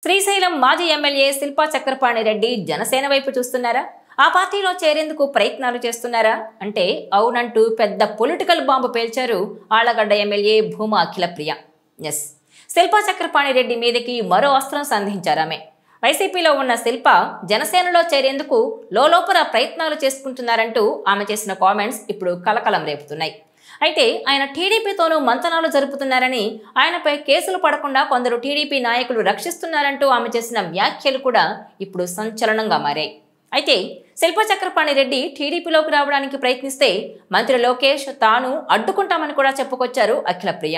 శ్రీశైలం మాజీ ఎమ్మెల్యే శిల్పా చక్రపాణి రెడ్డి జనసేన వైపు చూస్తున్నారా? ఆ పార్టీలో చేరేందుకు ప్రయత్నాలు చేస్తున్నారా అంటే అవునంటూ పెద్ద పొలిటికల్ బాంబు పేల్చారు ఆళ్లగడ్డ ఎమ్మెల్యే భూమా అఖిలప్రియ. ఎస్, శిల్పా చక్రపాణి రెడ్డి మీదకి మరో అస్త్రం సంధించారామె. వైసీపీలో ఉన్న శిల్ప జనసేనలో చేరేందుకు లోలోపల ప్రయత్నాలు చేసుకుంటున్నారంటూ ఆమె చేసిన కామెంట్స్ ఇప్పుడు కలకలం రేపుతున్నాయి. అయితే ఆయన టీడీపీతోనూ మంతనాలు జరుపుతున్నారని, ఆయనపై కేసులు పడకుండా కొందరు టీడీపీ నాయకులు రక్షిస్తున్నారంటూ ఆమె చేసిన వ్యాఖ్యలు కూడా ఇప్పుడు సంచలనంగా మారాయి. అయితే శిల్పా చక్రపాణి రెడ్డి టీడీపీలోకి రావడానికి ప్రయత్నిస్తే మంత్రి లోకేష్ తాను అడ్డుకుంటామని కూడా చెప్పుకొచ్చారు అఖిలప్రియ.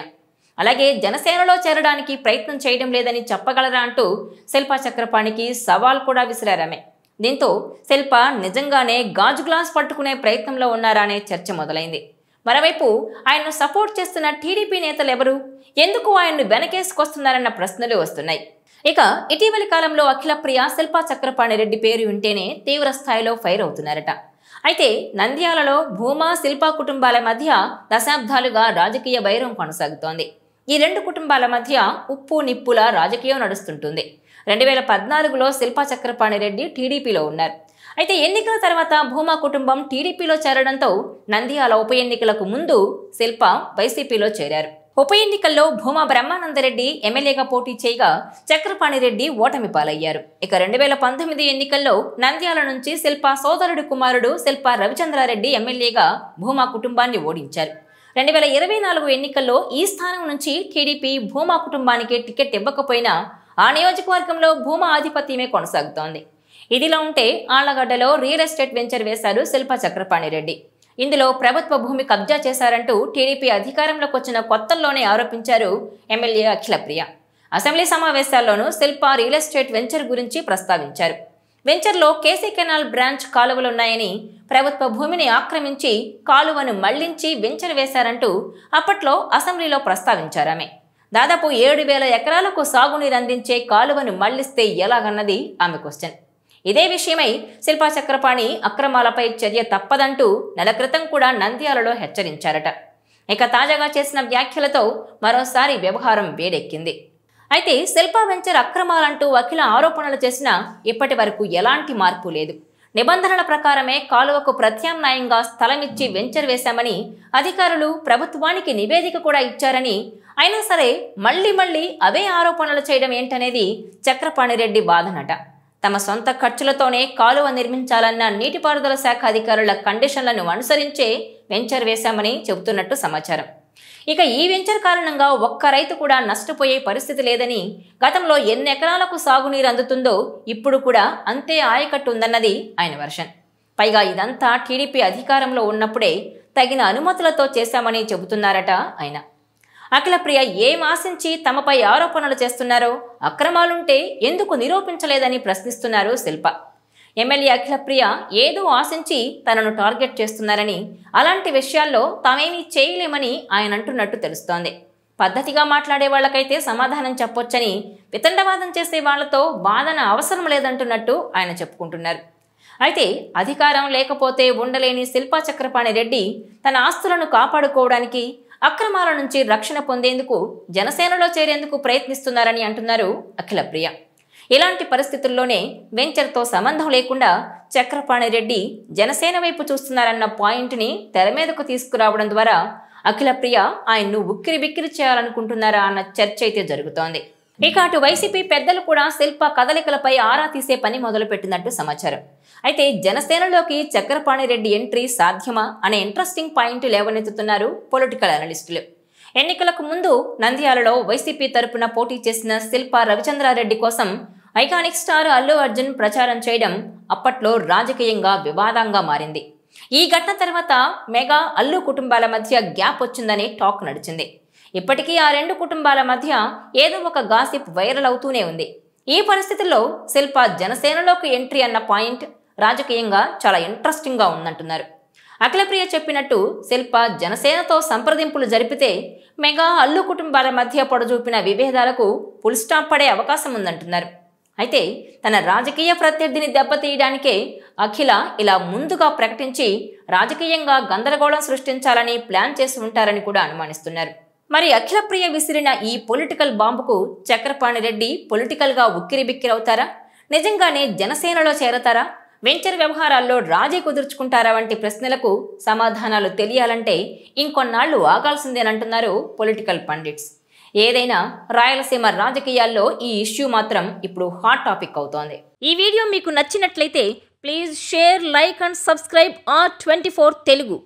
అలాగే జనసేనలో చేరడానికి ప్రయత్నం చేయడం లేదని చెప్పగలరా అంటూ శిల్పా చక్రపాణికి సవాల్ కూడా విసిరారామె. దీంతో శిల్ప నిజంగానే గాజు గ్లాస్ పట్టుకునే ప్రయత్నంలో ఉన్నారా అనే చర్చ మొదలైంది. మరోవైపు ఆయన్ను సపోర్ట్ చేస్తున్న టీడీపీ నేతలు ఎవరు, ఎందుకు ఆయన్ను వెనకేసుకొస్తున్నారన్న ప్రశ్నలు వస్తున్నాయి. ఇక ఇటీవలి కాలంలో అఖిలప్రియ శిల్పా చక్రపాణి రెడ్డి పేరు వింటేనే తీవ్ర స్థాయిలో ఫైర్ అవుతున్నారట. అయితే నంద్యాలలో భూమా శిల్పా కుటుంబాల మధ్య దశాబ్దాలుగా రాజకీయ వైరం కొనసాగుతోంది. ఈ రెండు కుటుంబాల మధ్య ఉప్పు నిప్పుల రాజకీయం నడుస్తుంటుంది. 2014లో శిల్పా చక్రపాణి రెడ్డి టీడీపీలో ఉన్నారు. అయితే ఎన్నికల తర్వాత భూమా కుటుంబం టీడీపీలో చేరడంతో నంద్యాల ఉప ఎన్నికలకు ముందు శిల్ప వైసీపీలో చేరారు. ఉప ఎన్నికల్లో భూమా బ్రహ్మానందరెడ్డి ఎమ్మెల్యేగా పోటీ చేయగా చక్రపాణి రెడ్డి ఓటమి పాలయ్యారు. ఇక 2019 ఎన్నికల్లో నంద్యాల నుంచి శిల్ప సోదరుడి కుమారుడు శిల్ప రవిచంద్రారెడ్డి ఎమ్మెల్యేగా భూమా కుటుంబాన్ని ఓడించారు. 2024 ఎన్నికల్లో ఈ స్థానం నుంచి టీడీపీ భూమా కుటుంబానికి టికెట్ ఇవ్వకపోయినా ఆ నియోజకవర్గంలో భూమా ఆధిపత్యమే కొనసాగుతోంది. ఇదిలా ఉంటే ఆళ్లగడ్డలో రియల్ ఎస్టేట్ వెంచర్ వేశారు శిల్పా చక్రపాణి రెడ్డి. ఇందులో ప్రభుత్వ భూమి కబ్జా చేశారంటూ టీడీపీ అధికారంలోకి వచ్చిన కొత్తల్లోనే ఆరోపించారు ఎమ్మెల్యే అఖిలప్రియ. అసెంబ్లీ సమావేశాల్లోనూ శిల్ప రియల్ ఎస్టేట్ వెంచర్ గురించి ప్రస్తావించారు. వెంచర్లో కేసీ కెనాల్ బ్రాంచ్ కాలువలున్నాయని, ప్రభుత్వ భూమిని ఆక్రమించి కాలువను మళ్లించి వెంచర్ వేశారంటూ అప్పట్లో అసెంబ్లీలో ప్రస్తావించారామె. దాదాపు 7,000 ఎకరాలకు సాగునీరు అందించే కాలువను మళ్లిస్తే ఎలాగన్నది ఆమె క్వశ్చన్. ఇదే విషయమై శిల్పా చక్రపాణి అక్రమాలపై చర్య తప్పదంటూ నెల క్రితం కూడా నంద్యాలలో హెచ్చరించారట. ఇక తాజాగా చేసిన వ్యాఖ్యలతో మరోసారి వ్యవహారం వేడెక్కింది. అయితే శిల్పా వెంచర్ అక్రమాలంటూ అఖిల ఆరోపణలు చేసినా ఇప్పటి వరకు ఎలాంటి మార్పు లేదు. నిబంధనల ప్రకారమే కాలువకు ప్రత్యామ్నాయంగా స్థలమిచ్చి వెంచర్ వేశామని అధికారులు ప్రభుత్వానికి నివేదిక కూడా ఇచ్చారని, అయినా సరే మళ్లీ అవే ఆరోపణలు చేయడం ఏంటనేది చక్రపాణి రెడ్డి వాదనట. తమ సొంత ఖర్చులతోనే కాలువ నిర్మించాలన్న నీటిపారుదల శాఖ అధికారుల కండిషన్లను అనుసరించే వెంచర్ వేశామని చెబుతున్నట్టు సమాచారం. ఇక ఈ వెంచర్ కారణంగా ఒక్క రైతు కూడా నష్టపోయే పరిస్థితి లేదని, గతంలో ఎన్ని ఎకరాలకు సాగునీరు అందుతుందో ఇప్పుడు కూడా అంతే ఆయకట్టు ఉందన్నది ఆయన వర్షన్. పైగా ఇదంతా టీడీపీ అధికారంలో ఉన్నప్పుడే తగిన అనుమతులతో చేశామని చెబుతున్నారట ఆయన. అఖిలప్రియ ఏం ఆశించి తమపై ఆరోపణలు చేస్తున్నారో, అక్రమాలుంటే ఎందుకు నిరూపించలేదని ప్రశ్నిస్తున్నారు శిల్ప. ఎమ్మెల్యే అఖిలప్రియ ఏదో ఆశించి తనను టార్గెట్ చేస్తున్నారని, అలాంటి విషయాల్లో తామేమీ చేయలేమని ఆయన అంటున్నట్టు తెలుస్తోంది. పద్ధతిగా మాట్లాడే వాళ్లకైతే సమాధానం చెప్పొచ్చని, వితండవాదం చేసే వాళ్లతో వాదన అవసరం లేదంటున్నట్టు ఆయన చెప్పుకుంటున్నారు. అయితే అధికారం లేకపోతే ఉండలేని శిల్పా చక్రపాణి రెడ్డి తన ఆస్తులను కాపాడుకోవడానికి, అక్రమాల నుంచి రక్షణ పొందేందుకు జనసేనలో చేరేందుకు ప్రయత్నిస్తున్నారని అంటున్నారు అఖిలప్రియ. ఇలాంటి పరిస్థితుల్లోనే వెంచర్తో సంబంధం లేకుండా చక్రపాణి రెడ్డి జనసేన వైపు చూస్తున్నారన్న పాయింట్ని తెర మీదకు తీసుకురావడం ద్వారా అఖిలప్రియ ఆయన్ను ఉక్కిరిబిక్కిరి చేయాలనుకుంటున్నారా అన్న చర్చ అయితే జరుగుతోంది. ఇక అటు వైసీపీ పెద్దలు కూడా శిల్ప కదలికలపై ఆరా తీసే పని మొదలుపెట్టినట్టు సమాచారం. అయితే జనసేనలోకి చక్రపాణి రెడ్డి ఎంట్రీ సాధ్యమా అనే ఇంట్రెస్టింగ్ పాయింట్ లేవనెత్తుతున్నారు పొలిటికల్ అనలిస్టులు. ఎన్నికలకు ముందు నంద్యాలలో వైసీపీ తరపున పోటీ చేసిన శిల్ప రవిచంద్రారెడ్డి కోసం ఐకానిక్ స్టార్ అల్లు అర్జున్ ప్రచారం చేయడం అప్పట్లో రాజకీయంగా వివాదంగా మారింది. ఈ ఘటన తర్వాత మెగా అల్లు కుటుంబాల మధ్య గ్యాప్ వచ్చిందనే టాక్ నడిచింది. ఇప్పటికీ ఆ రెండు కుటుంబాల మధ్య ఏదో ఒక గాసిప్ వైరల్ అవుతూనే ఉంది. ఈ పరిస్థితుల్లో శిల్ప జనసేనలోకి ఎంట్రీ అన్న పాయింట్ రాజకీయంగా చాలా ఇంట్రెస్టింగ్గా ఉందంటున్నారు. అఖిలప్రియ చెప్పినట్టు శిల్ప జనసేనతో సంప్రదింపులు జరిపితే మెగా అల్లు కుటుంబాల మధ్య పొడజూపిన విభేదాలకు ఫుల్ స్టాప్ పడే అవకాశం ఉందంటున్నారు. అయితే తన రాజకీయ ప్రత్యర్థిని దెబ్బతీయడానికే అఖిల ఇలా ముందుగా ప్రకటించి రాజకీయంగా గందరగోళం సృష్టించాలని ప్లాన్ చేసి ఉంటారని కూడా అనుమానిస్తున్నారు. మరి అఖిలప్రియ విసిరిన ఈ పొలిటికల్ బాంబుకు చక్రపాణి రెడ్డి పొలిటికల్గా ఉక్కిరిబిక్కిరవుతారా? నిజంగానే జనసేనలో చేరతారా? వెంచర్ వ్యవహారాల్లో రాజీ కుదుర్చుకుంటారా వంటి ప్రశ్నలకు సమాధానాలు తెలియాలంటే ఇంకొన్నాళ్లు ఆగాల్సిందేనంటున్నారు పొలిటికల్ పండిట్స్. ఏదైనా రాయలసీమ రాజకీయాల్లో ఈ ఇష్యూ మాత్రం ఇప్పుడు హాట్ టాపిక్ అవుతోంది. ఈ వీడియో మీకు నచ్చినట్లయితే please share, like and subscribe R24 Telugu.